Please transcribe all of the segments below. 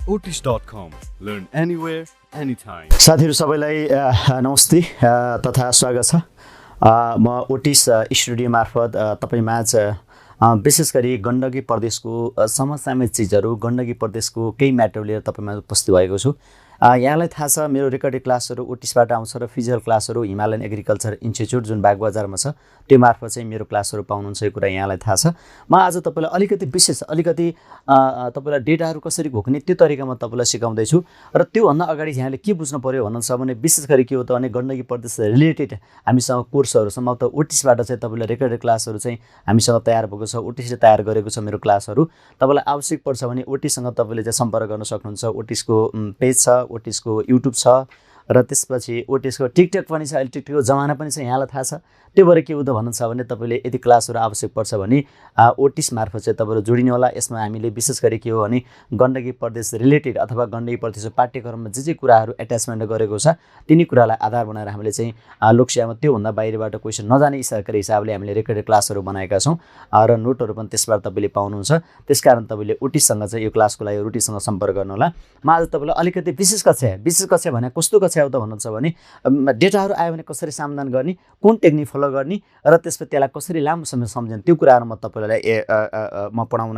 Otis.com. Learn anywhere, anytime. साथीहरु सबैलाई नमस्ते तथा स्वागत छ। म ओटिस स्टुडियो मार्फत तपाईमाझ विशेष गरी गण्डकी प्रदेशको समसामयिक चीजहरु, गण्डकी प्रदेशको केही म्याटर लिएर तपाईमा उपस्थित भएको छु। यहाँलाई थाहा छ मेरो रेकर्डेड क्लासहरु ओटिसबाट आउँछ र फिजिकल क्लासहरु हिमालयन एग्रिकल्चर इन्स्टिट्युट जुन बागबजारमा छ त्यो मार्फत चाहिँ मेरो क्लासहरु पाउनुहुन्छ यो कुरा यहाँलाई थाहा छ। म आज तपाईलाई अलिकति विशेष तपाईलाई डेटाहरु कसरी घोक्ने त्यो तरिकामा तपाईलाई सिकाउँदै छु र त्यो भन्दा अगाडि यहाँले के बुझ्नु पर्यो भन्नुहुन्छ भने विशेष गरी के हो त भने गण्डकी प्रदेश रिलेटेड हामीसँग कोर्सहरु सम्भवतः ओटिसबाट चाहिँ तपाईलाई रेकर्डेड क्लासहरु चाहिँ हामीसँग तयार भएको छ। ओटिसले तयार गरेको छ मेरो क्लासहरु। तपाईलाई आवश्यक पर्छ भने ओटिससँग तपाईले चाहिँ सम्पर्क गर्न सक्नुहुन्छ। ओटिसको पेज छ, ओटिसको युट्युब छ र त्यसपछि ओटिसको टिकटक पनि छ। अहिले टिकटकको जमाना पनि छ यहाँलाई थाहा छ। त्यो भएर के हो त भन्नुहुन्छ भने तपाईले यदि क्लासहरु आवश्यक पर्छ भने ओटिस मार्फत चाहिँ तपाईहरु जोडिनु होला। यसमा हामीले विशेष गरी के हो भने गण्डकी प्रदेश रिलेटेड अथवा गण्डकी प्रदेशको पाठ्यक्रममा जे कुराहरु एट्याचमेन्ट गरेको छ तिनी कुरालाई आधार बनाएर हामीले चाहिँ लोकसेवामा त्यो भन्दा बाहिरबाट क्वेशन नजाने हिसाबले हामीले रेकर्डेड क्लासहरु बनाएका छौं र नोटहरु पनि त्यसबाट तपाईले पाउनुहुन्छ। त्यसकारण तपाईले ओटिससँग चाहिँ यो क्लासको लागि ओटिससँग सम्पर्क गर्नु होला। म आज तपाईलाई अलिकति विशेष कक्षा भने कस्तो कक्षा हो त भन्नुहुन्छ भने डेटाहरु आयो भने कसरी समाधान गर्ने, कुन टेक्निक फलो गर्ने र त्यसपछि त्यसलाई कसरी लामो समय सम्झने त्यो कुराहरु म तपाईलाई म पढाउन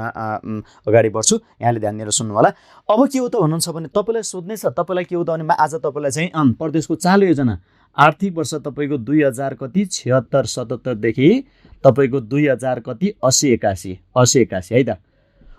अगाडि बढ्छु। यहाँले ध्यान दिएर सुन्नु होला। अब के हो त भन्नुहुन्छ भने तपाईलाई सोध्ने छ तपाईलाई के हो त भने आज तपाईलाई चाहिँ प्रदेशको चालु योजना आर्थिक वर्ष तपाईको 2000 कति 76 77 देखि तपाईको 2000 कति 80 81 है त।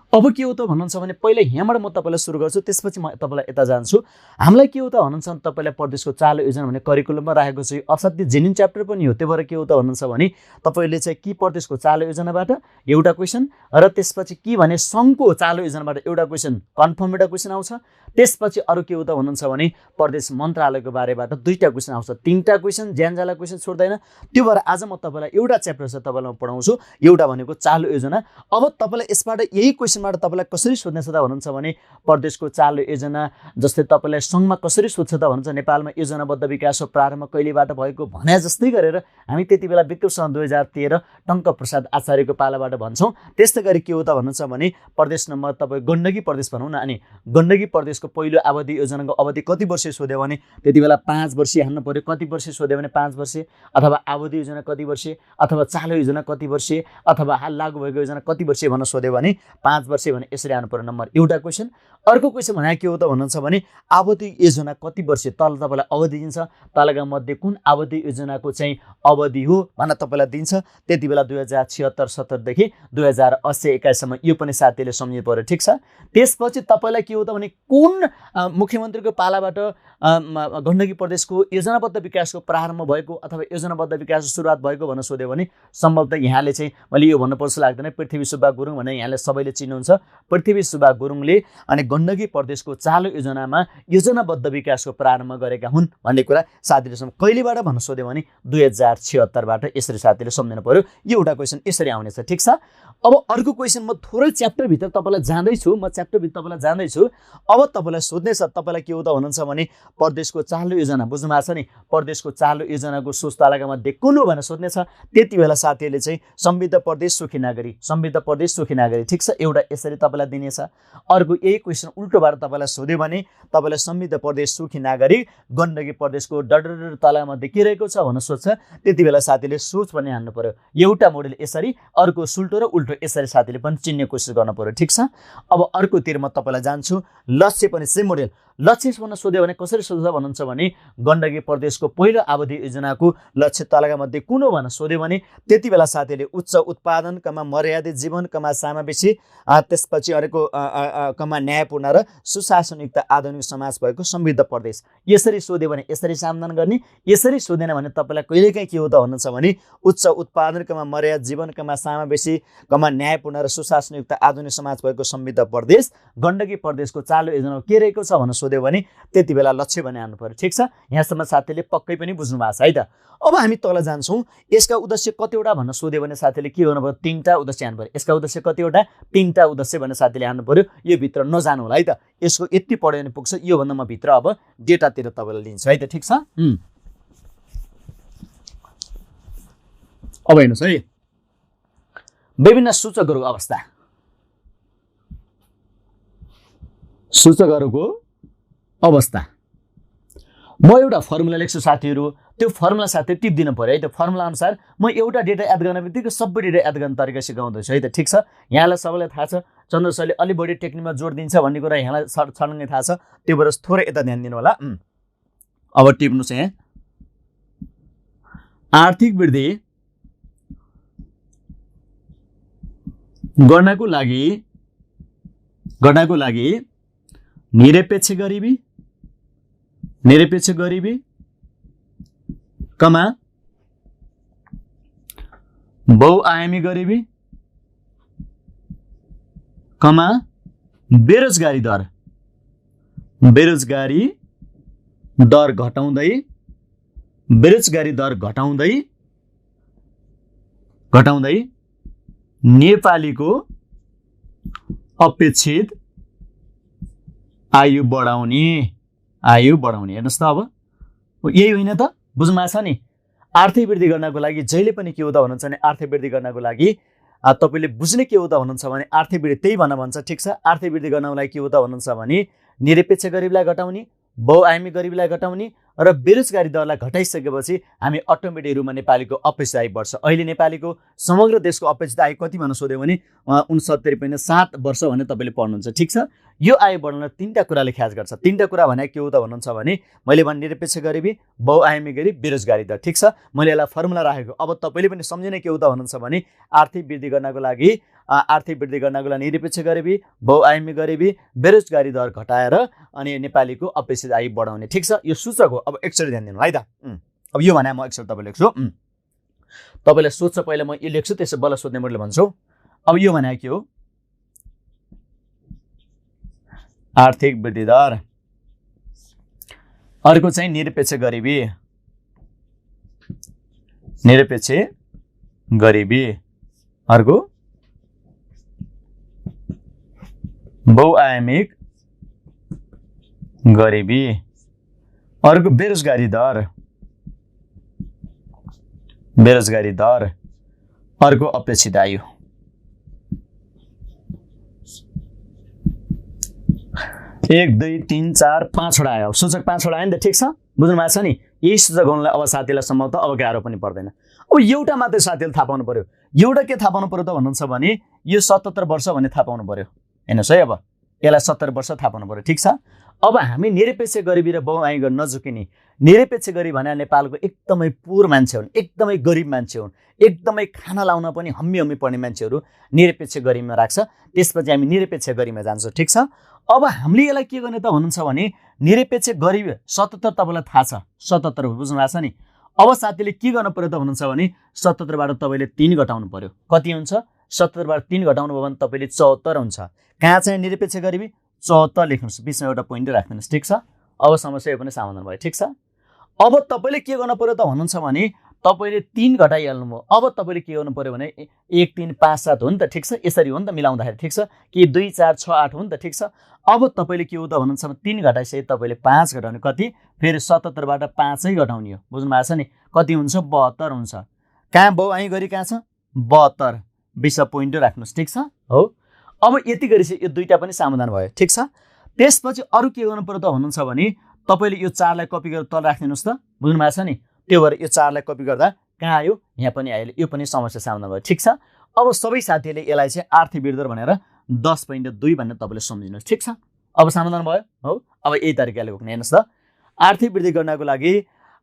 अब के हो त भन्नुहुन्छ भने पहिला यहाँबाट म तपाईलाई सुरु गर्छु, त्यसपछि म तपाईलाई यता जान्छु। हामीलाई के हो त भन्नुहुन्छ भने तपाईलाई प्रदेशको चालु योजना भन्ने करिकुलममा राखेको छु। असाध्यै जेन्युन च्याप्टर पनि हो। त्यो भएर के हो त भन्नुहुन्छ भने तपाईले चाहिँ के प्रदेशको चालु योजनाबाट एउटा क्वेशन र त्यसपछि के भने संघको चालु योजनाबाट एउटा क्वेशन कन्फर्म एउटा क्वेशन आउँछ। त्यसपछि अरु के हो त भन्नुहुन्छ भने प्रदेश मन्त्रालयको बारेबाट दुईटा क्वेशन आउँछ। तीनटा क्वेशन ज्यानजाला क्वेशन छोड्दैन। त्यो भएर आज म तपाईलाई एउटा च्याप्टर चाहिँ तपाईलाई म पढाउँछु, एउटा भनेको चालु योजना। अब तपाईलाई यसबाट यही क्वेशनबाट तपाईलाई कसरी सोध्ने छ त भन्नुहुन्छ भने प्रदेशको चालु योजना जस्तै तपाईलाई संघमा कसरी सोध्छ त भन्छ नेपालमा योजनाबद्ध विकासको प्रारम्भ कहिलेबाट भएको भने जस्तै गरेर हामी त्यतिबेला विक्रम सन 2013 टंक प्रसाद आचार्यको पालाबाट भन्छौं। त्यस्तै गरी के हो त भन्नुहुन्छ भने प्रदेश नम्बर तपाई गण्डकी प्रदेश भनौं न, अनि गण्डकी प्रदेशको पहिलो अवधि योजनाको अवधि कति वर्ष सोध्यो भने त्यतिबेला 5 वर्ष हाल्नु पर्यो। कति वर्ष सोध्यो भने 5 वर्ष, अथवा अवधि योजना कति वर्ष, अथवा चालु योजना कति वर्ष, अथवा हाल लागू भएको योजना कति वर्ष भन्न सोध्यो भने 5 वर्ष भने यसरी आउनु पर्यो नम्बर एउटा क्वेशन। अर्को क्वेशन भने के हो त भन्नुहुन्छ भने अवधि योजना कति वर्ष, तल तपाईलाई अवधि दिन्छ, तलका मध्ये कुन अवधि योजनाको चाहिँ अवधि हो भन्न तपाईलाई दिन्छ। त्यतिबेला 2076 70 देखि 2080 21 सम्म यो पनि साथीले सम्झिनु पर्यो, ठीक छ। त्यसपछि तपाईलाई के हो त भने कुन मुख्यमन्त्रीको पालाबाट गण्डकी प्रदेशको योजनाबद्ध विकासको प्रारम्भ भएको अथवा योजनाबद्ध विकासको सुरुवात भएको भन्न सोध्यो भने सम्भवतः यहाँले चाहिँ मैले यो भन्नुपर्छ लाग्दैन, पृथ्वी सुब्बा गुरुङ भने यहाँले सबैले चिन्नुहुन्छ। पृथ्वी सुब्बा गुरुङले अनि गण्डकी प्रदेशको चालु योजनामा योजनाबद्ध विकासको प्रारम्भ गरेका हुन् भन्ने कुरा साथीले कहिलेबाट भन्न सोध्यो भने 2076 बाट। यसरी साथीले सम्झिनु पर्यो। यो एउटा क्वेशन यसरी आउने छ, ठीक छ। अब अर्को क्वेशन म थोरै च्याप्टर भित्र तपाईलाई जाँदै छु, अब तपाईलाई सोध्ने छ तपाईलाई के हो त भन्नुहुन्छ भने प्रदेशको चालु योजना बुझ्नु भएको छ नि, प्रदेशको चालु योजनाको सोचतालका मध्ये कुन हो भनेर सोध्ने छ। त्यतिबेला साथीले चाहिँ समृद्ध प्रदेश सुखी नागरिक, ठीक छ, एउटा यसरी तपाईलाई दिनेछ। अर्को यही क्वेशन उल्टोबाट तपाईलाई सोध्यो भने तपाईलाई समृद्ध प्रदेश सुखी नागरिक गण्डकी प्रदेशको डडर तलका मध्ये के रहेको छ भनेर सोध्छ। त्यतिबेला साथीले सोच पनि हान्नु पर्यो। एउटा मोडेल यसरी, अर्को सुल्टो र उल्टो यसरी साथीले पनि चिन्ने कोसिस गर्न पर्यो, ठीक छ। अब अर्कोतिर म तपाईलाई जान्छु। लक्ष्य पनि सेम मोडेल। लक्ष्य भन्न सोध्यो भने कसरी सोध्छ भन्नुहुन्छ भने गण्डकी प्रदेशको पहिलो अवधि योजनाको लक्ष्य तलका मध्ये कुन हो भनेर सोध्यो भने त्यतिबेला साथीले उच्च उत्पादन मर्यादित जीवन समावेशी त्यसपछि अरेको न्यायपूर्ण र सुशासनयुक्त आधुनिक समाज भएको समृद्ध प्रदेश। यसरी सोध्यो भने यसरी समाधान गर्ने, यसरी सोधेन भने तपाईलाई कहिलेकाहीँ के हो त भन्नुहुन्छ भने उच्च उत्पादन मर्यादित जीवन समावेशी न्यायपूर्ण र सुशासनयुक्त आधुनिक समाज भएको समृद्ध प्रदेश गण्डकी प्रदेशको चालु योजना के रहेको छ भनेर सोध्यो भने त्यतिबेला लक्ष्य भने आउनु पर्यो, ठीक छ। यहाँसम्म साथीले पक्कै पनि बुझ्नु भएको छ है त। अब हामी तल जान्छौं। यसका उद्देश्य कतिवटा भन्न सोध्यो भने साथीले के गर्नु पर्यो, 3टा उद्देश्य हान्नु पर्यो। यसका उद्देश्य कतिवटा, 3टा उद्देश्य भनेर साथीले हान्नु पर्यो। यो भित्र नजानु होला है त। यसको यति पढ्यो भने पुग्छ। यो भन्दा म भित्र अब डेटातिर तपाईलाई लिन्छु है त, ठीक छ। अब हेर्नुस् है, विभिन्न सूचकहरूको अवस्था। सूचकहरूको अवस्था। म एउटा फर्मुला लेख्छु साथीहरू, त्यो फर्मुला साथीहरू टिप्दिनु पर्यो है। त्यो फर्मुला अनुसार म एउटा डेटा याद गर्ने बित्तिकै सबै डेटा याद गर्ने तरिका सिकाउँदैछु है त, ठिक छ। यहाँलाई सबैलाई थाहा छ चन्द्र सरले अलि बढी टेक्निकमा जोड दिन्छ भन्ने कुरा यहाँलाई छर्लङ्गै थाहा छ, त्यो भएर थोरै यता ध्यान दिनु होला। अब टिप्नुहोस् यहाँ, आर्थिक वृद्धि गर्नको लागि निरपेक्ष गरिबी कमा बहुआयामी गरिबी कमा बेरोजगारी दर घटाउँदै नेपालीको अपेक्षित आयु बढाउने। हेर्नुहोस् त, अब यही होइन त, बुझ्नु भएको छ नि। आर्थिक वृद्धि गर्नको लागि जहिले पनि के हो त भन्नुहुन्छ भने, आर्थिक वृद्धि गर्नको लागि तपाईँले बुझ्ने के हो त भन्नुहुन्छ भने, आर्थिक वृद्धि त्यही भन्छ, ठिक छ। आर्थिक वृद्धि गर्नको लागि के हो त भन्नुहुन्छ भने, निरपेक्ष गरिबीलाई घटाउने, बहुआयामी गरिबीलाई घटाउने र बेरोजगारी दरलाई घटाइसकेपछि हामी अटोमेटिक रूपमा नेपालीको अपेक्षित आयु बढ्छ। अहिले नेपालीको समग्र देशको अपेक्षित आयु कति भनेर सोध्यो भने 69.7 वर्ष भने तपाईँले पढ्नुहुन्छ, ठिक छ। यो आयु बढ्न तीनटा कुराले ख्याल गर्छ। तीनटा कुरा भने के हो त भन्नुहुन्छ भने, मैले भने निरपेक्ष गरिबी, बहुआयामी गरिबी, बेरोजगारी दर, ठिक छ। मैले यसलाई फर्मुला राखेको। अब तपाईँले पनि सम्झिने के हो त भन्नुहुन्छ भने, आर्थिक वृद्धि गर्नको लागि निरपेक्ष गरिबी, बहुआयामी गरिबी, बेरोजगारी दर घटाएर अनि नेपालीको अपेक्षित आयु बढाउने, ठिक छ। यो सूचक हो। अब एकचोटि ध्यान दिनु है त। अब यो भने म एकचोटि तपाईँले लेख्छु, तपाईँले सोध्छ पहिला म यो लेख्छु, त्यसो बल्ल सोध्ने मैले भन्छु। अब यो भने के हो, आर्थिक वृद्धि दर, अर्को चाहिँ निरपेक्ष गरिबी, अर्को बहुआयामिक गरिबी, अर्को बेरोजगारी दर, अर्को अपेक्षित आयु। एक, दुई, तीन, चार, 5वटा आयो। सूचक 5वटा आयो नि त, ठिक छ। बुझ्नु भएको छ नि। यही सूचक हुनुलाई अब साथीलाई सम्भव त अब गाह्रो पनि पर्दैन। अब एउटा मात्रै साथीले थाहा पाउनु पर्यो। एउटा के थाहा पाउनु पर्यो त भन्नुहुन्छ भने, यो 77 वर्ष भन्ने थाहा पाउनु पर्यो। हेर्नुहोस् है, अब यसलाई 70 वर्ष थाहा पाउनु पर्यो, ठिक छ। अब हामी निरपेक्ष गरिबी र बहुआयामी गर्न नझुकिने। निरपेक्ष गरिबी भने नेपालको एकदमै पुर मान्छे हुन्, एकदमै गरिब मान्छे हुन्, एकदमै खाना लाउन पनि हम्मी पर्ने मान्छेहरू निरपेक्ष गरिबीमा राख्छ। त्यसपछि हामी निरपेक्ष गरिबीमा जान्छौँ, ठिक छ। अब हामीले यसलाई के गर्ने त भन्नुहुन्छ भने, निरपेक्ष गरिबी 77 तपाईँलाई थाहा छ, 77 हो, बुझ्नु भएको छ नि। अब साथीले के गर्नु पर्यो त भन्नुहुन्छ भने, 77बाट तपाईँले 3 घटाउनु पर्यो। कति हुन्छ? 77बाट 3 घटाउनु भयो भने तपाईँले 74 हुन्छ। कहाँ चाहिँ निरपेक्ष गरिबी? 74 लेख्नुहोस्, बिचमा एउटा पोइन्ट राख्नुहोस्, ठिक छ। अब समस्या यो पनि समाधान भयो, ठिक छ। अब तपाईँले के गर्नु पर्यो त भन्नुहुन्छ भने, तपाईँले 3 घटाइहाल्नु भयो। अब तपाईँले के गर्नु पर्यो भने, 1, 3, 5, 7 हो नि त, ठिक छ। यसरी हो नि त मिलाउँदाखेरि, ठिक छ। कि 2, 4, 6, 8 हो नि त, ठिक छ। अब तपाईँले के हो त भन्नुहुन्छ भने, 3 घटाइसके तपाईँले 5 घटाउने, कति? फेरि 77बाट 5 घटाउने हो, बुझ्नु भएको छ नि। कति हुन्छ? 72 हुन्छ। कहाँ बहुआयामी गरी कहाँ छ? 72, बिचमा पोइन्ट राख्नुहोस्, ठिक छ। हो, अब यति गरेपछि यो दुईटा पनि समाधान भयो, ठिक छ। त्यसपछि अरू के गर्नु पर्यो त भन्नुहुन्छ भने, तपाईँले यो 4लाई कपी गरेर तल राखिदिनुहोस् त, बुझ्नु भएको छ नि। त्यो भएर यो 4लाई कपी गर्दा कहाँ आयो? यहाँ पनि आयो। यो पनि समस्या समाधान भयो, ठिक छ। अब सबै साथीहरूले यसलाई चाहिँ आर्थिक वृद्धि दर भनेर 10.2 भनेर तपाईँले सम्झिनुहोस्, ठिक छ। अब समाधान भयो। हो, अब यही तरिकाले हो। हेर्नुहोस् त, आर्थिक वृद्धि गर्नको लागि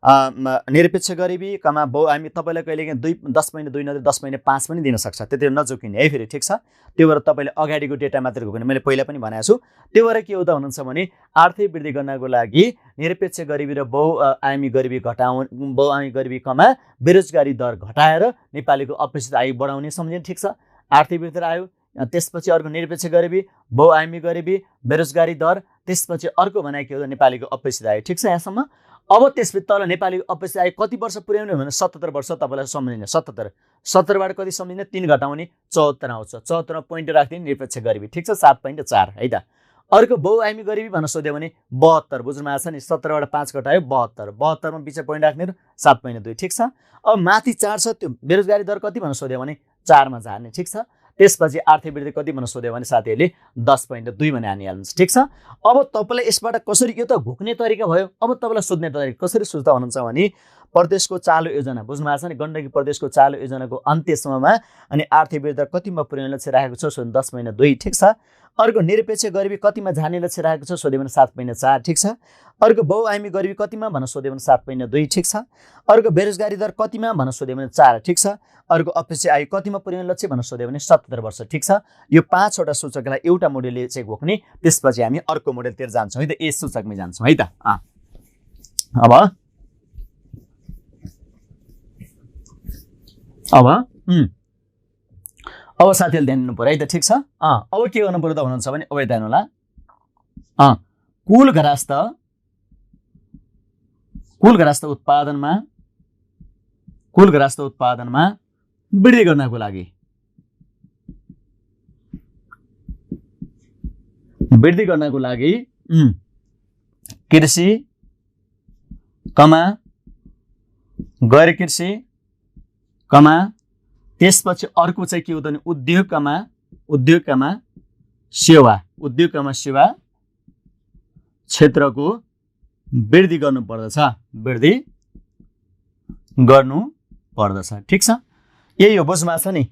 निरपेक्ष गरिबी कमा बहुआयामी, तपाईँलाई कहिलेकाहीँ 10.2 नदिएर 10.5 पनि दिन सक्छ, त्यति नझुकिने है फेरि, ठिक छ। त्यो भएर तपाईँले अगाडिको डेटा मात्र घुक्ने, मैले पहिला पनि भनेको छु। त्यो भएर के हो त भन्नुहुन्छ भने, आर्थिक वृद्धि गर्नको लागि निरपेक्ष गरिबी र बहुआयामी गरिबी कमा बेरोजगारी दर घटाएर नेपालीको अपेक्षित आयु बढाउने सम्झिने, ठिक छ। आर्थिक वृद्धि आयो, त्यसपछि अर्को निरपेक्ष गरिबी, बहुआयामी गरिबी, बेरोजगारी दर, त्यसपछि अर्को भने के हो त नेपालीको अपेक्षित आयु, ठिक छ यहाँसम्म। अब त्यसपछि तल नेपालीको अपेक्षित आयु कति वर्ष पुर्याउने भने 77 वर्ष तपाईँलाई सम्झिने। 77बाट कति सम्झिने? 3 घटाउने 74 आउँछ। 74मा पोइन्ट राख्दिने निरपेक्ष गरिबी, ठिक छ, 7.4 है त। अर्को बहुआयामी गरिबी भनेर सोध्यो भने 72, बुझ्नु भएको छ नि। 17बाट 5 घटायो 72, 72मा बिचमा पोइन्ट राख्ने 7.2, ठिक छ। अब माथि 4 छ, त्यो बेरोजगारी दर कति भनेर सोध्यो भने 4मा झार्ने, ठिक छ। त्यसपछि आर्थिक वृद्धि कति भनेर सोध्यो भने साथीहरूले 10.2 भने हानिहाल्नुहुन्छ। ठिक छ। अब तपाईँलाई यसबाट कसरी, यो त घोक्ने तरिका भयो, अब तपाईँलाई सोध्ने तरिका कसरी सोच्दा हुनुहुन्छ भने प्रदेशको चालु योजना बुझ्नु भएको छ नि, गण्डकी प्रदेशको चालु योजनाको अन्त्यसम्ममा अनि आर्थिक वृद्धि कतिमा पुर्याउने लक्ष्य राखेको छ सोध्यो 10.2। ठिक छ। अर्को निरपेक्ष गरिबी कतिमा जाने लक्ष्य राखेको छ सोध्यो भने 7.4। ठिक छ। अर्को बहुआयामी गरिबी कतिमा भनेर सोध्यो भने 7.2। ठिक छ। अर्को बेरोजगारी दर कतिमा भनेर सोध्यो भने 4। ठिक छ। अर्को अपेक्षित आयु कतिमा पुर्याउने लक्ष्य भनेर सोध्यो भने 77 वर्ष। ठिक छ। यो 5वटा सूचकलाई एउटा मोडेलले चाहिँ घोक्ने, त्यसपछि हामी अर्को मोडेलतिर जान्छौँ है त, ए सूचकमै जान्छौँ है त। अब साथीहरूले ध्यान दिनु पर्यो है त। ठिक छ। अब के गर्नु पर्यो त भन्नुहुन्छ भने अब ध्यान होला, कुल घरास्त उत्पादनमा वृद्धि गर्नको लागि कृषि कमा गैर कृषि कमा त्यसपछि अर्को चाहिँ के हो त भने उद्योग कमा सेवा क्षेत्रको वृद्धि गर्नुपर्दछ। ठिक छ। यही हो बुझ्नु छ नि।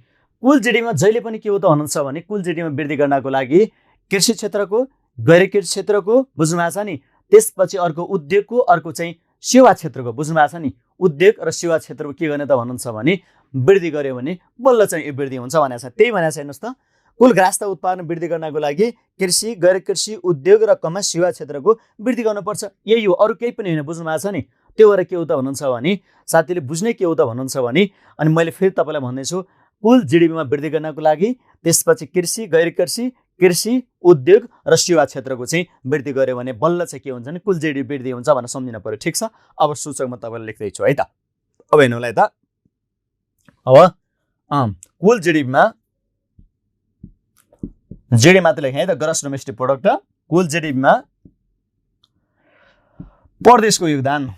कुल जीडीपीमा जहिले पनि के हो त भन्नुहुन्छ भने कुल जीडीपीमा वृद्धि गर्नको लागि कृषि क्षेत्रको गैर कृषि क्षेत्रको बुझ्नु भएको छ नि, त्यसपछि अर्को उद्योगको, अर्को चाहिँ सेवा क्षेत्रको बुझ्नु भएको छ नि। उद्योग र सेवा क्षेत्रको के गर्ने त भन्नुहुन्छ भने वृद्धि गर्यो भने बल्ल चाहिँ यो वृद्धि हुन्छ भनेको छ। त्यही भनेको छ हेर्नुहोस् त, कुल घरास्त उत्पादन वृद्धि गर्नको लागि कृषि गैर कृषि उद्योग र कमा सेवा क्षेत्रको वृद्धि गर्नुपर्छ। यही हो, अरू केही पनि होइन। बुझ्नु भएको छ नि। त्यो भएर के हो त भन्नुहुन्छ भने साथीले बुझ्ने के हो त भन्नुहुन्छ भने, अनि मैले फेरि तपाईँलाई भन्दैछु, कुल जीडीपीमा वृद्धि गर्नको लागि त्यसपछि कृषि गैर कृषि उद्योग र सेवा क्षेत्रको चाहिँ वृद्धि गर्यो भने बल्ल चाहिँ के हुन्छ भने कुल जीडीपी वृद्धि हुन्छ भनेर सम्झिनु पर्यो। ठिक छ। अब सूचक म तपाईँलाई लेख्दैछु है त। अब हेर्नु होला त, अब कुल जीडीपीमा जीडी मात्र लेखेँ है त, ग्रस डोमेस्टिक प्रोडक्ट। कुल जीडीपीमा प्रदेशको योगदान,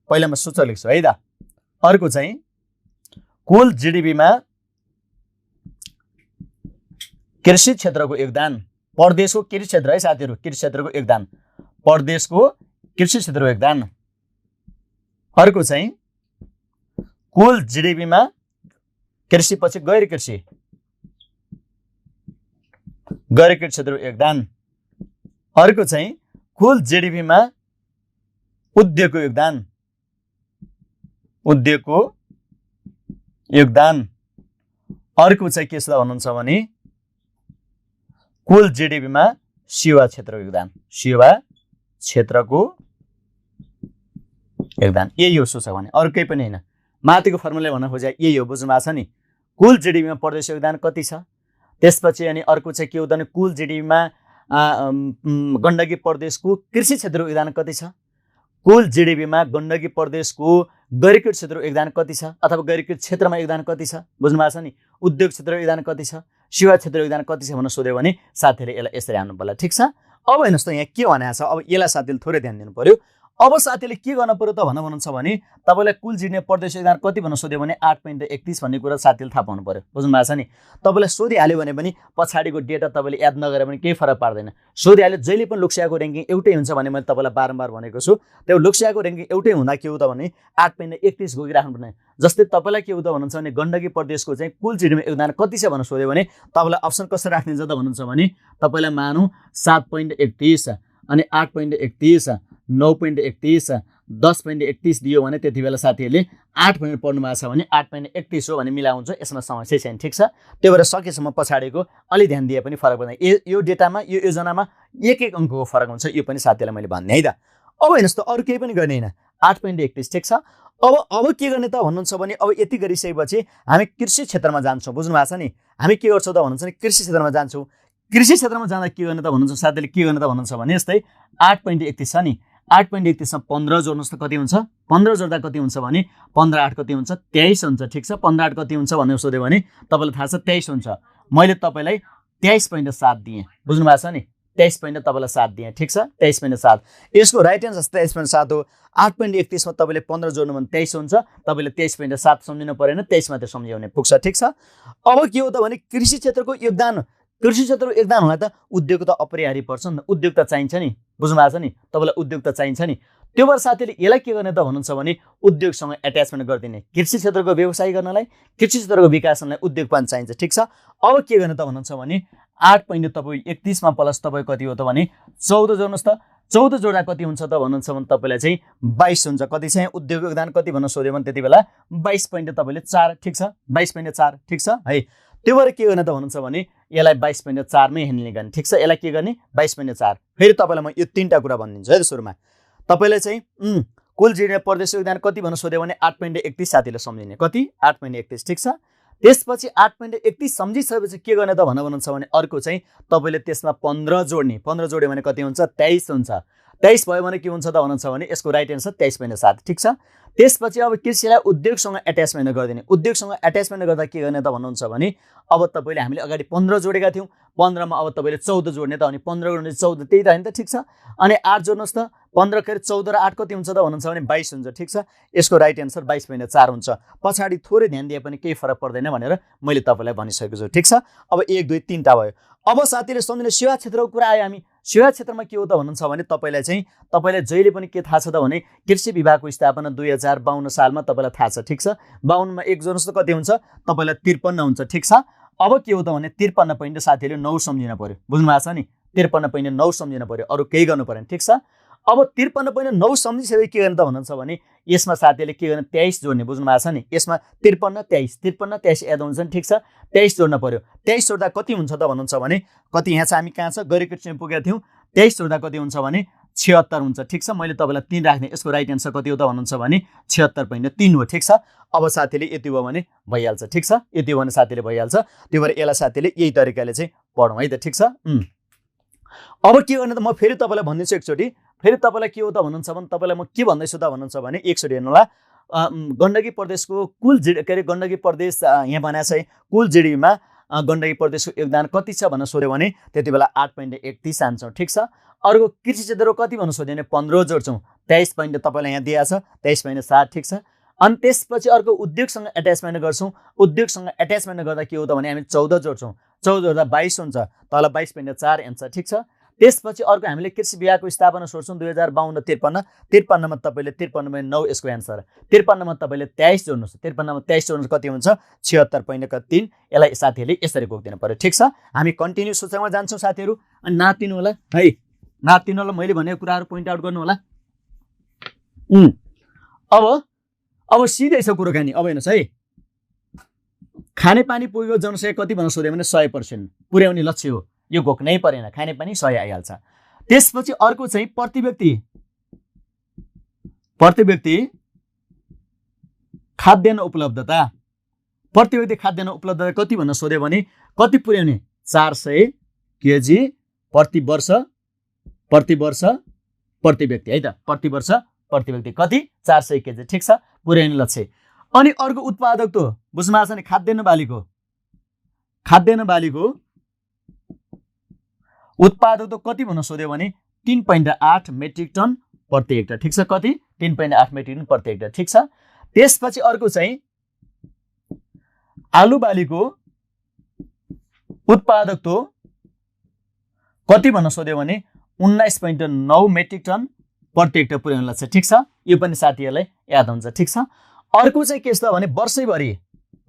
पहिला म सूचक लेख्छु है त। अर्को चाहिँ कुल जीडीपीमा कृषि क्षेत्रको योगदान, प्रदेशको कृषि क्षेत्र है साथीहरू, कृषि क्षेत्रको योगदान, प्रदेशको कृषि क्षेत्रको योगदान। अर्को चाहिँ कुल जीडीपीमा कृषि पछि गैर कृषि क्षेत्रको योगदान। अर्को चाहिँ कुल जीडीपीमा उद्योगको योगदान। अर्को चाहिँ के छ भन्नुहुन्छ भने कुल जीडीपीमा सेवा क्षेत्रको योगदान। यही हो सूचक भने, अरू केही पनि होइन। माथिको फर्मुला भन्न खोजे यही हो। बुझ्नु भएको छ नि। कुल जीडीपीमा प्रदेश योगदान कति छ, त्यसपछि अनि अर्को चाहिँ के हो भने कुल जीडीपीमा गण्डकी प्रदेशको कृषि क्षेत्रको योगदान कति छ, कुल जीडीपीमा गण्डकी प्रदेशको गैर कृषि क्षेत्रको योगदान कति छ अथवा गैर कृषि क्षेत्रमा योगदान कति छ, बुझ्नु भएको छ नि। उद्योग क्षेत्रको योगदान कति छ, सेवा क्षेत्रको योगदान कति छ भनेर सोध्यो भने साथीहरूले यसलाई यसरी हाल्नु पर्ला। ठिक छ। अब हेर्नुहोस् त यहाँ के भनेको छ, अब यसलाई साथीले थोरै ध्यान दिनु पर्यो। अब साथीले के गर्न पर्यो त भन्नुहुन्छ भने तपाईँलाई कुल जीडीपी प्रदेश योगदान कति भनेर सोध्यो भने 8.31 भन्ने कुरा साथीले थाहा पाउनु पर्यो। बुझ्नु भएको छ नि। तपाईँलाई सोधिहाल्यो भने पनि पछाडिको डेटा तपाईँले याद नगरे पनि केही फरक पार्दैन। सोधिहाल्यो जहिले पनि लोकसेवाको र्याङ्किङ एउटै हुन्छ भने मैले तपाईँलाई बारम्बार भनेको छु। त्यो लोकसेवाको र्याङ्किङ एउटै हुँदा के हो त भने 8.31 घोकिराख्नु पर्ने। जस्तै तपाईँलाई के हो त भन्नुहुन्छ भने गण्डकी प्रदेशको चाहिँ कुल जीडीपी योगदान कति छ भनेर सोध्यो भने तपाईँलाई अप्सन कसरी राखिदिन्छ त भन्नुहुन्छ भने तपाईँलाई मानौँ 7.31 अनि 8.31 9.31 10.31 दियो भने त्यति बेला साथीहरूले 8 भनेर पढ्नु भएको छ भने 8.31 हो भने मिला हुन्छ। यसमा समस्या छैन। ठिक छ। त्यो भएर सकेसम्म पछाडिको अलि ध्यान दिए पनि फरक पर्दैन। यो डेटामा यो योजनामा एक एक अङ्कको फरक हुन्छ। यो पनि साथीलाई मैले भन्ने है त। अब हेर्नुहोस् त अरू केही पनि गर्ने होइन। 8.31 ठिक छ। अब के गर्ने त भन्नुहुन्छ भने अब यति गरिसकेपछि हामी कृषि क्षेत्रमा जान्छौँ। बुझ्नु भएको छ नि। हामी के गर्छौँ त भन्नुहुन्छ भने कृषि क्षेत्रमा जान्छौँ। कृषि क्षेत्रमा जाँदा के गर्ने त भन्नुहुन्छ साथीले के गर्ने त भन्नुहुन्छ भने यस्तै 8.31 छ नि। 8.31 मा 15 जोड्नुहोस् त कति हुन्छ, 15 जोड्दा कति हुन्छ भने 15 8 कति हुन्छ 23 हुन्छ। ठिक छ। 15 8 कति हुन्छ भनेर सोध्यो भने तपाईँलाई थाहा छ 23 हुन्छ। मैले तपाईँलाई 23.7 दिएँ। बुझ्नु भएको छ नि। 23.7 दिएँ, ठिक छ, 23.7। यसको राइट एन्सर 23.7 हो। 8.31 मा तपाईँले 15 जोड्नु भने 23 हुन्छ, तपाईँले 23.7 सम्झिनु परेन, 23 मात्रै सम्झ्यो भने पुग्छ, ठिक छ। अब के हो त भने कृषि क्षेत्रको योगदान हुँदा त उद्योग त अपरिहार्य पर्छ नि, उद्योग त चाहिन्छ नि, बुझ्नु भएको छ नि, तपाईँलाई उद्योग त चाहिन्छ नि। त्यो भएर साथीले यसलाई के गर्ने त भन्नुहुन्छ भने उद्योगसँग एट्याचमेन्ट गरिदिने, कृषि क्षेत्रको व्यवसाय गर्नलाई, कृषि क्षेत्रको विकासलाई उद्योग पनि चाहिन्छ, ठिक छ। अब के गर्ने त भन्नुहुन्छ भने 8.31 मा प्लस तपाईँ कति हो त भने 14 जोड्नुहोस् त। 14 जोड्दा कति हुन्छ त भन्नुहुन्छ भने तपाईँलाई चाहिँ 22 हुन्छ। कति चाहिँ उद्योग योगदान कति भन्न सोध्यो भने त्यति बेला 22.4, ठिक छ, 22.4, ठिक छ है। त्यो भएर के गर्ने त भन्नुहुन्छ भने यसलाई 22.4 मै ह्यान्डल गर्ने, ठिक छ। यसलाई के गर्ने 22.4। फेरि तपाईँलाई म यो 3टा कुरा भनिदिन्छु है त सुरुमा। तपाईँलाई चाहिँ कुल जिडिपी प्रदेश योगदान कति भन्न सोध्यो भने 8.31 साथीले सम्झिने, कति 8.31, ठिक छ। त्यसपछि 8.31 सम्झिसकेपछि के गर्ने त भन्नुहुन्छ भने अर्को चाहिँ तपाईँले त्यसमा 15 जोड्ने, 15 जोड्यो भने कति हुन्छ 23 हुन्छ। 23 भयो भने के हुन्छ त भन्नुहुन्छ भने यसको राइट एन्सर 23.7, ठिक छ। त्यसपछि अब कृषिलाई उद्योगसँग एट्याचमेन्ट गरिदिने, उद्योगसँग एट्याचमेन्ट गर्दा के गर्ने त भन्नुहुन्छ भने अब तपाईँले हामीले अगाडि 15 जोडेका थियौँ, 15 मा अब तपाईँले 14 जोड्ने त, अनि 15 गुणित 14 त्यही त होइन त, ठिक छ। अनि 8 जोड्नुहोस् त, 15 खेर 14 र 8 कति हुन्छ त भन्नुहुन्छ भने 22 हुन्छ, ठिक छ। यसको राइट एन्सर 22.4 हुन्छ। पछाडि थोरै ध्यान दिए पनि केही फरक पर्दैन भनेर मैले तपाईँलाई भनिसकेको छु, ठिक छ। अब 1 2 3टा भयो। अब साथीले सम्झिने सेवा क्षेत्रको कुरा आयो। हामी सेवा क्षेत्रमा के हो त भन्नुहुन्छ भने तपाईँलाई जहिले पनि के थाहा छ त भने कृषि विभागको स्थापना 2052 सालमा तपाईँलाई थाहा छ, ठिक छ। 52 मा 1 जोड्नुहोस् त कति हुन्छ तपाईँलाई 53 हुन्छ, ठिक छ। अब के हो त भने 53 साथीले 9 सम्झिन पर्यो, बुझ्नु भएको छ नि, 53.9 सम्झिन पर्यो, अरू केही गर्नु परेन, ठिक छ। अब 53.9 सम्झिसके के गर्ने त भन्नुहुन्छ भने यसमा साथीले के गर्ने 23 जोड्ने, बुझ्नु भएको छ नि। यसमा 53 याद हुन्छ नि, ठिक छ। 23 जोड्न पर्यो। 23 जोड्दा कति हुन्छ त भन्नुहुन्छ भने कति यहाँ छ, हामी कहाँ छ गैरकृषिमा पुगेका थियौँ। 23 जोड्दा कति हुन्छ भने 76 हुन्छ, ठिक छ। मैले तपाईँलाई 3 राख्ने, यसको राइट एन्सर कति हो त भन्नुहुन्छ भने 76.3 हो, ठिक छ। अब साथीले यति भयो भने भइहाल्छ, ठिक छ। यति भयो भने साथीले भइहाल्छ। त्यो भएर यसलाई साथीले यही तरिकाले चाहिँ पढौँ है त, ठिक छ। अब के गर्ने त म फेरि तपाईँलाई भनिदिन्छु एकचोटि। फेरि तपाईँलाई के हो त भन्नुहुन्छ भने तपाईँलाई म के भन्दैछु त भन्नुहुन्छ भने एकचोटि हेर्नु होला। गण्डकी प्रदेशको कुल गण्डकी प्रदेश यहाँ भनेको छ कुल जिडिपीमा गण्डकी प्रदेशको योगदान कति छ भनेर सोध्यो भने त्यति बेला 8.31 आन्छौँ, ठिक छ। अर्को कृषि क्षेत्रको कति भन्नु सोध्यो भने 15 जोड्छौँ, 23 तपाईँलाई यहाँ दिएको छ 23.7, ठिक छ। अनि त्यसपछि अर्को उद्योगसँग एट्याचमेन्ट गर्छौँ। उद्योगसँग एट्याचमेन्ट गर्दा के हो त भने हामी 14 जोड्छौँ, 14 जोड्दा 22 हुन्छ, तल 22.4 एन्सर, ठिक छ। त्यसपछि अर्को हामीले कृषि विभागको स्थापना सोध्छौँ 2052 53 मा तपाईँले 53.9 यसको एन्सर। 53 मा तपाईँले 23 जोड्नुहोस्, 53 मा 23 जोड्नुहोस् कति हुन्छ 76.3। यसलाई साथीहरूले यसरी गोक्दिनु पर्यो, ठिक छ। हामी कन्टिन्यू सूचकमा जान्छौँ साथीहरू। अनि नातिनु होला है, नातिनु होला, मैले भनेको कुराहरू पोइन्ट आउट गर्नु होला। अब सिधै छ कुराकानी। अब हेर्नुहोस् है, खानेपानी पुगेको जनसङ्ख्या कति भन्न सोध्यो भने 100% पुर्याउने लक्ष्य हो। यो घोक्नै परेन, खानेपानी 100 आइहाल्छ। त्यसपछि अर्को चाहिँ प्रति व्यक्ति खाद्यान्न उपलब्धता, प्रति व्यक्ति खाद्यान्न उपलब्धता कति भन्न सोध्यो भने कति पुर्याउने 400 केजी प्रति वर्ष प्रति व्यक्ति है त। प्रति वर्ष प्रति व्यक्ति कति 400 केजी, ठिक छ, पुर्याउने लक्ष्य। अनि अर्को उत्पादक त बुझ्नु भएको छ नि, खाद्यान्न बालीको उत्पादक त कति भन्न सोध्यो भने 3.8 मेट्रिक टन प्रति हेक्टर, ठिक छ। कति 3.8 मेट्रिक टन प्रति हेक्टर, ठिक छ। त्यसपछि अर्को चाहिँ आलु बालीको उत्पादक त कति भन्न सोध्यो भने 19.9 मेट्रिक टन प्रति हेक्टर पुर्याउन लाग्छ, ठिक छ। यो पनि साथीहरूलाई याद हुन्छ, ठिक छ। अर्को चाहिँ के छ भने वर्षैभरि,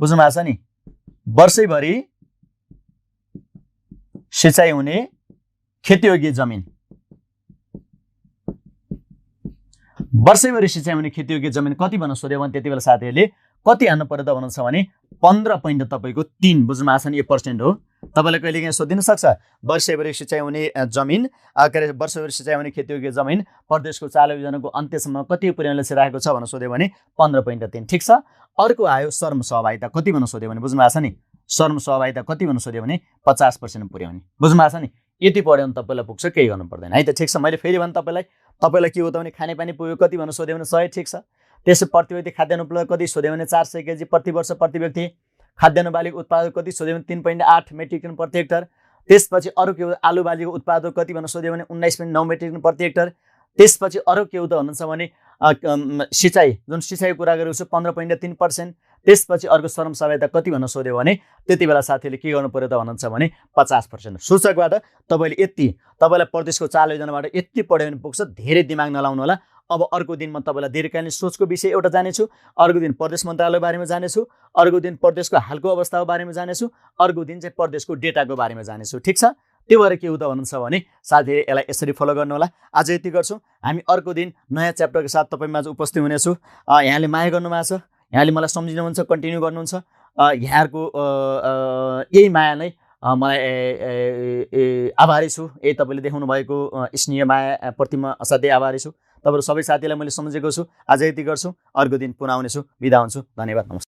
बुझ्नु भएको छ नि, वर्षैभरि सिँचाइ हुने खेतीयोग्य जमिन, वर्षैभरि सिँचाइ हुने खेतीयोग्य जमिन कति भन्न सोध्यो भने त्यति बेला साथीहरूले कति हान्नु पर्यो त भन्नुहुन्छ भने 15 तपाईँको 3, बुझ्नु भएको छ नि, यो पर्सेन्ट हो। तपाईँलाई कहिले काहीँ सोधिन सक्छ वर्षैभरि सिँचाइ हुने जमिन वर्षैभरि सिँचाइ हुने खेतीयोग्य जमिन प्रदेशको चालु योजनाको अन्त्यसम्म कति पुर्याउने लक्ष्य राखेको छ भनेर सोध्यो भने 15.3, ठिक छ। अर्को आयो श्रम सहभागिता कति भन्न सोध्यो भने, बुझ्नु भएको छ नि, श्रम सहभागिता कति भन्न सोध्यो भने 50% पुर्याउने, बुझ्नु भएको छ नि। यति पढ्यो भने तपाईँलाई पुग्छ, केही गर्नु पर्दैन है त, ठिक छ। मैले फेरि भने तपाईँलाई के हो त भने खानेपानी पुग्यो कति भन्न सोध्यो भने 100, ठिक छ। त्यसै प्रति व्यक्ति खाद्यान्न उपलब्ध कति सोध्यो भने 400 केजी प्रति वर्ष प्रति व्यक्ति। खाद्यान्न बालीको उत्पादन कति सोध्यो भने 3.8 मेट्रिक टन प्रति हेक्टर। त्यसपछि अरू के हो, आलु बालीको उत्पादन कति भनेर सोध्यो भने 19.9 मेट्रिक टन प्रति हेक्टर। त्यसपछि अरू के हो त भन्नुहुन्छ भने सिँचाइ, जुन सिँचाइको कुरा गरेको छु 15.3%। त्यसपछि अर्को श्रम सहायता कति भनेर सोध्यो भने त्यति बेला साथीहरूले के गर्नु पर्यो त भन्नुहुन्छ भने 50%। सूचकबाट तपाईँले यति, तपाईँलाई प्रदेशको 4 योजनाबाट यति पढ्यो भने पुग्छ। धेरै दिमाग नलाउनु होला। अब अर्को दिन म तपाईँलाई दीर्घकालीन सोचको विषय एउटा जानेछु, अर्को दिन प्रदेश मन्त्रालयको बारेमा जानेछु, अर्को दिन प्रदेशको हालको अवस्थाको बारेमा जानेछु, अर्को दिन चाहिँ प्रदेशको डेटाको बारेमा जानेछु। ठिक छ, त्यो भएर के हुँदा भन्नुहुन्छ भने साथीहरूले यसलाई यसरी फलो गर्नु होला। आज यति गर्छौँ, हामी अर्को दिन नयाँ च्याप्टरको साथ तपाईँमाझ उपस्थित हुनेछु। यहाँले माया गर्नुभएको छ, यहाँले मलाई सम्झिनुहुन्छ, कन्टिन्यू गर्नुहुन्छ। यहाँहरूको यही माया नै मलाई आभारी छु। यही तपाईँले देखाउनु भएको स्नेह मायाप्रति म असाध्यै आभारी छु। तपाईँहरू सबै साथीलाई मैले सम्झेको छु। आज यति गर्छु, अर्को दिन पुनः आउनेछु। बिदा हुन्छु। धन्यवाद, नमस्कार।